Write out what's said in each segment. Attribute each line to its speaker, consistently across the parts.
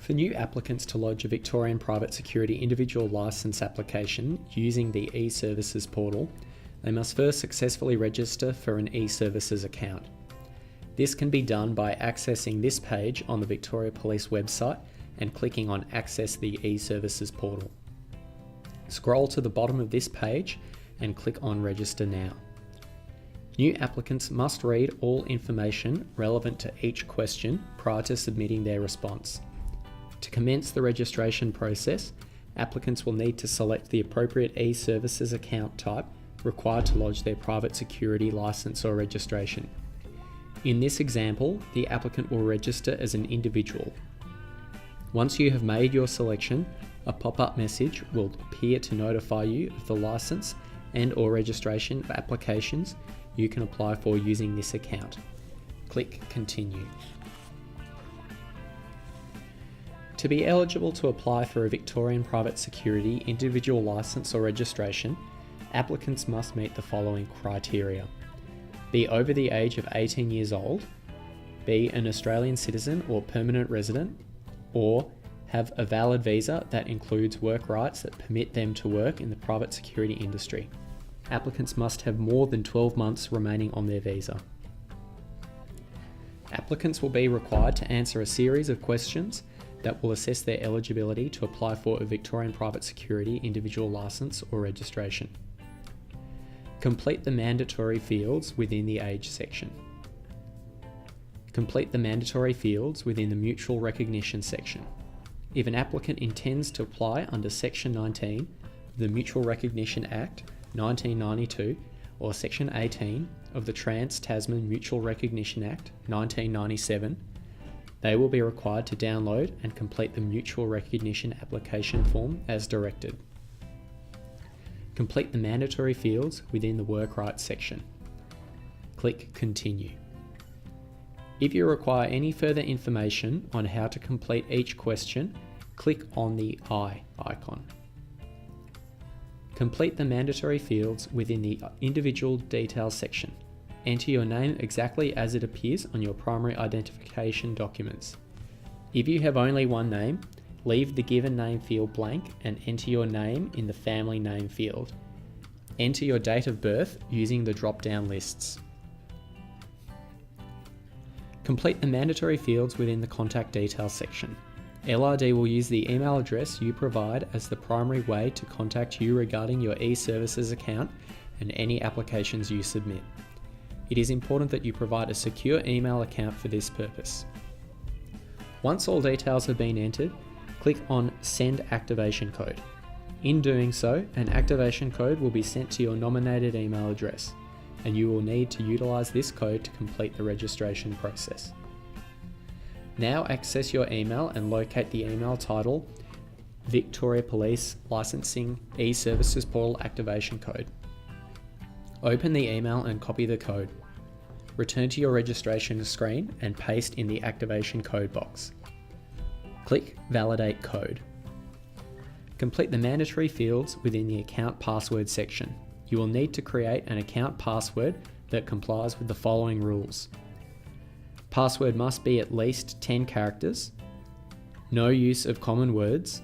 Speaker 1: For new applicants to lodge a Victorian Private Security Individual Licence application using the eServices portal, they must first successfully register for an eServices account. This can be done by accessing this page on the Victoria Police website and clicking on Access the eServices portal. Scroll to the bottom of this page and click on Register Now. New applicants must read all information relevant to each question prior to submitting their response. To commence the registration process, applicants will need to select the appropriate eServices account type required to lodge their private security licence or registration. In this example, the applicant will register as an individual. Once you have made your selection, a pop-up message will appear to notify you of the licence and/or registration of applications you can apply for using this account. Click Continue. To be eligible to apply for a Victorian Private Security Individual Licence or registration, applicants must meet the following criteria: be over the age of 18 years old, be an Australian citizen or permanent resident, or have a valid visa that includes work rights that permit them to work in the private security industry. Applicants must have more than 12 months remaining on their visa. Applicants will be required to answer a series of questions that will assess their eligibility to apply for a Victorian Private Security Individual Licence or registration. Complete the mandatory fields within the age section. Complete the mandatory fields within the mutual recognition section. If an applicant intends to apply under Section 19 of the Mutual Recognition Act 1992 or Section 18 of the Trans-Tasman Mutual Recognition Act 1997, they will be required to download and complete the mutual recognition application form as directed. Complete the mandatory fields within the work rights section. Click Continue. If you require any further information on how to complete each question, click on the I icon. Complete the mandatory fields within the individual details section. Enter your name exactly as it appears on your primary identification documents. If you have only one name, leave the given name field blank and enter your name in the family name field. Enter your date of birth using the drop-down lists. Complete the mandatory fields within the contact details section. LRD will use the email address you provide as the primary way to contact you regarding your eServices account and any applications you submit. It is important that you provide a secure email account for this purpose. Once all details have been entered, click on Send Activation Code. In doing so, an activation code will be sent to your nominated email address, and you will need to utilise this code to complete the registration process. Now access your email and locate the email title Victoria Police Licensing eServices Portal Activation Code. Open the email and copy the code. Return to your registration screen and paste in the activation code box. Click Validate Code. Complete the mandatory fields within the account password section. You will need to create an account password that complies with the following rules. Password must be at least 10 characters. No use of common words.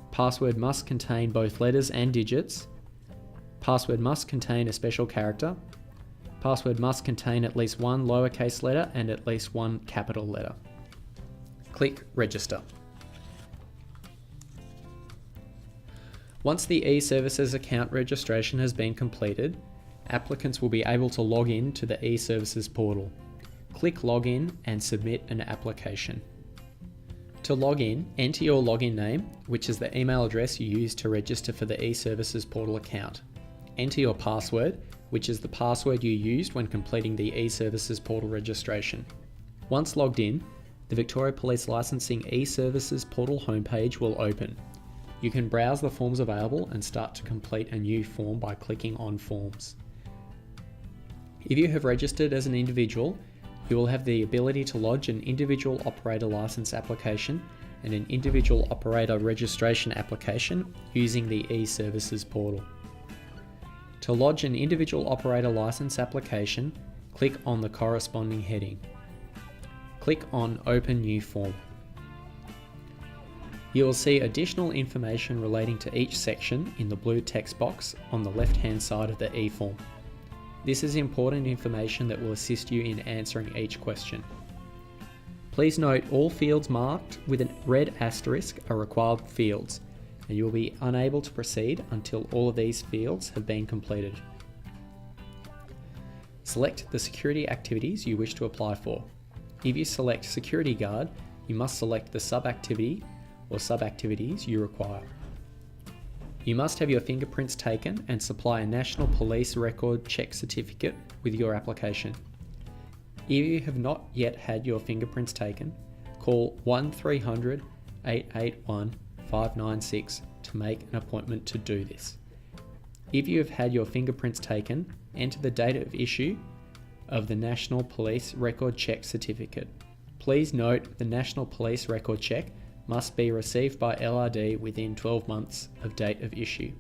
Speaker 1: Password must contain both letters and digits. Password must contain a special character. Password must contain at least one lowercase letter and at least one capital letter. Click Register. Once the eServices account registration has been completed, applicants will be able to log in to the eServices portal. Click Login and submit an application. To log in, enter your login name, which is the email address you used to register for the eServices portal account. Enter your password, which is the password you used when completing the eServices portal registration. Once logged in, the Victoria Police Licensing eServices portal homepage will open. You can browse the forms available and start to complete a new form by clicking on Forms. If you have registered as an individual, you will have the ability to lodge an individual operator license application and an individual operator registration application using the eServices portal. To lodge an individual operator license application, click on the corresponding heading. Click on Open New Form. You will see additional information relating to each section in the blue text box on the left-hand side of the e-form. This is important information that will assist you in answering each question. Please note all fields marked with a red asterisk are required fields, and you will be unable to proceed until all of these fields have been completed. Select the security activities you wish to apply for. If you select Security Guard, you must select the sub-activity or sub-activities you require. You must have your fingerprints taken and supply a National Police Record Check certificate with your application. If you have not yet had your fingerprints taken, call 1300 881 596 to make an appointment to do this. If you have had your fingerprints taken, enter the date of issue of the National Police Record Check certificate. Please note the National Police Record Check must be received by LRD within 12 months of date of issue.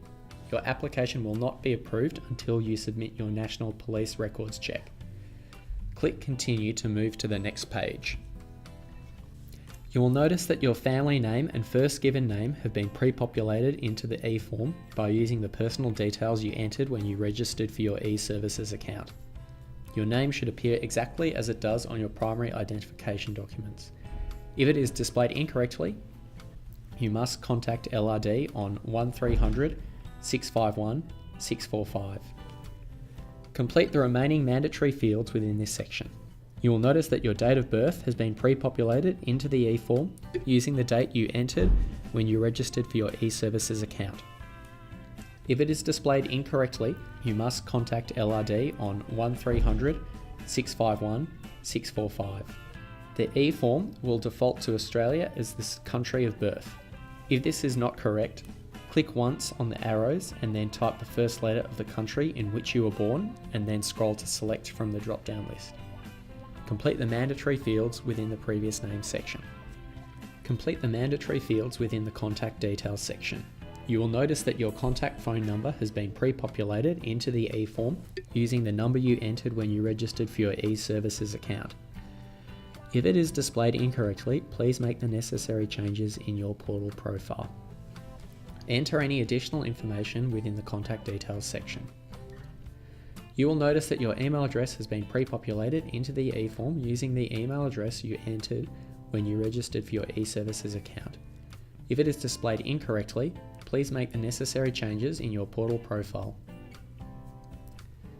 Speaker 1: Your application will not be approved until you submit your National Police Records Check. Click Continue to move to the next page. You will notice that your family name and first given name have been pre-populated into the e-form by using the personal details you entered when you registered for your eServices account. Your name should appear exactly as it does on your primary identification documents. If it is displayed incorrectly, you must contact LRD on 1300 651 645. Complete the remaining mandatory fields within this section. You will notice that your date of birth has been pre-populated into the e-form using the date you entered when you registered for your eServices account. If it is displayed incorrectly, you must contact LRD on 1300 651 645. The e-form will default to Australia as the country of birth. If this is not correct, click once on the arrows and then type the first letter of the country in which you were born and then scroll to select from the drop-down list. Complete the mandatory fields within the previous name section. Complete the mandatory fields within the contact details section. You will notice that your contact phone number has been pre-populated into the e-form using the number you entered when you registered for your eServices account. If it is displayed incorrectly, please make the necessary changes in your portal profile. Enter any additional information within the contact details section. You will notice that your email address has been pre-populated into the e-form using the email address you entered when you registered for your eServices account. If it is displayed incorrectly, please make the necessary changes in your portal profile.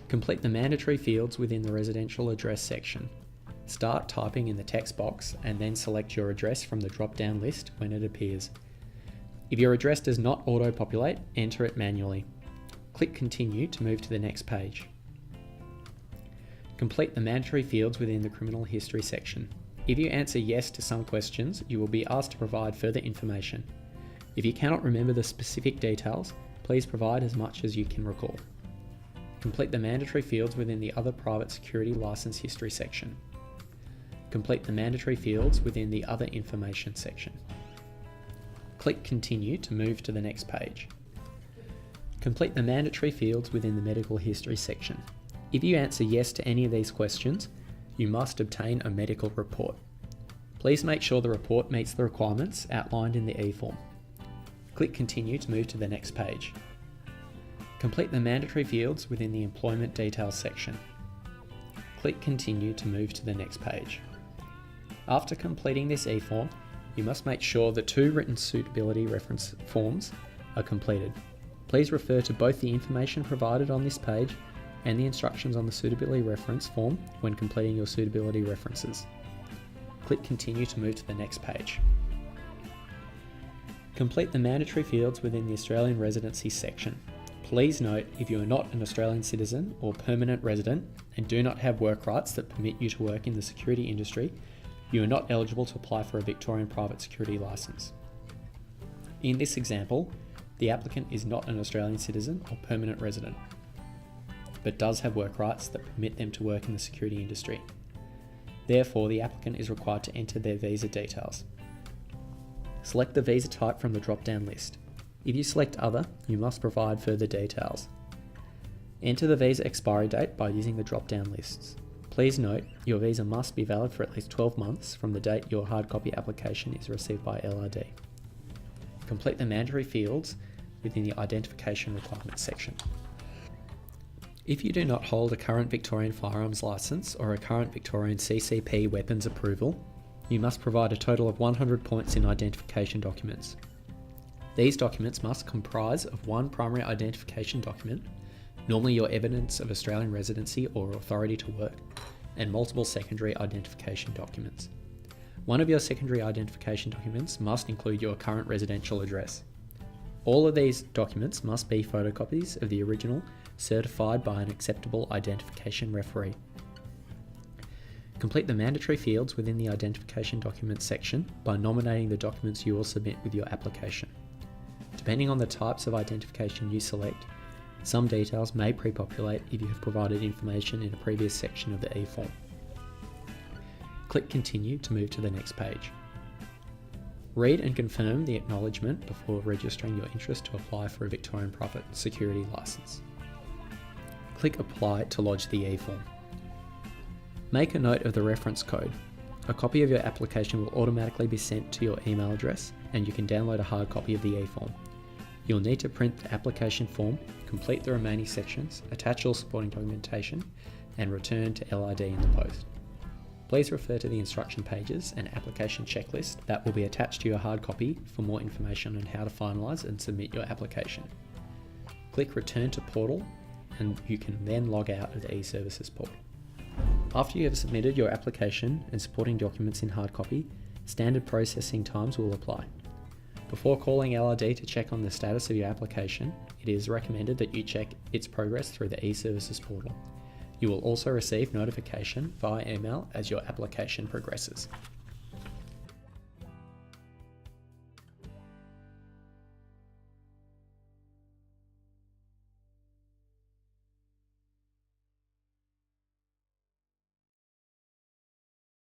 Speaker 1: Complete the mandatory fields within the residential address section. Start typing in the text box and then select your address from the drop-down list when it appears. If your address does not auto-populate, enter it manually. Click Continue to move to the next page. Complete the mandatory fields within the criminal history section. If you answer yes to some questions, you will be asked to provide further information. If you cannot remember the specific details, please provide as much as you can recall. Complete the mandatory fields within the other private security license history section. Complete the mandatory fields within the other information section. Click Continue to move to the next page. Complete the mandatory fields within the medical history section. If you answer yes to any of these questions, you must obtain a medical report. Please make sure the report meets the requirements outlined in the e-form. Click Continue to move to the next page. Complete the mandatory fields within the employment details section. Click Continue to move to the next page. After completing this e-form, you must make sure the 2 written suitability reference forms are completed. Please refer to both the information provided on this page and the instructions on the suitability reference form when completing your suitability references. Click Continue to move to the next page. Complete the mandatory fields within the Australian residency section. Please note if you are not an Australian citizen or permanent resident and do not have work rights that permit you to work in the security industry, you are not eligible to apply for a Victorian private security licence. In this example, the applicant is not an Australian citizen or permanent resident, but does have work rights that permit them to work in the security industry. Therefore, the applicant is required to enter their visa details. Select the visa type from the drop-down list. If you select Other, you must provide further details. Enter the visa expiry date by using the drop-down lists. Please note, your visa must be valid for at least 12 months from the date your hard copy application is received by LRD. Complete the mandatory fields within the identification requirements section. If you do not hold a current Victorian firearms licence or a current Victorian CCP weapons approval, you must provide a total of 100 points in identification documents. These documents must comprise of one primary identification document, normally your evidence of Australian residency or authority to work, and multiple secondary identification documents. One of your secondary identification documents must include your current residential address. All of these documents must be photocopies of the original, certified by an acceptable identification referee. Complete the mandatory fields within the identification documents section by nominating the documents you will submit with your application. Depending on the types of identification you select, some details may pre-populate if you have provided information in a previous section of the e-form. Click Continue to move to the next page. Read and confirm the acknowledgement before registering your interest to apply for a Victorian Private Security Licence. Click Apply to lodge the e-form. Make a note of the reference code. A copy of your application will automatically be sent to your email address, and you can download a hard copy of the e-form. You'll need to print the application form, complete the remaining sections, attach all supporting documentation, and return to LRD in the post. Please refer to the instruction pages and application checklist that will be attached to your hard copy for more information on how to finalise and submit your application. Click Return to Portal, and you can then log out of the eServices portal. After you have submitted your application and supporting documents in hard copy, standard processing times will apply. Before calling LRD to check on the status of your application, it is recommended that you check its progress through the eServices portal. You will also receive notification via email as your application progresses.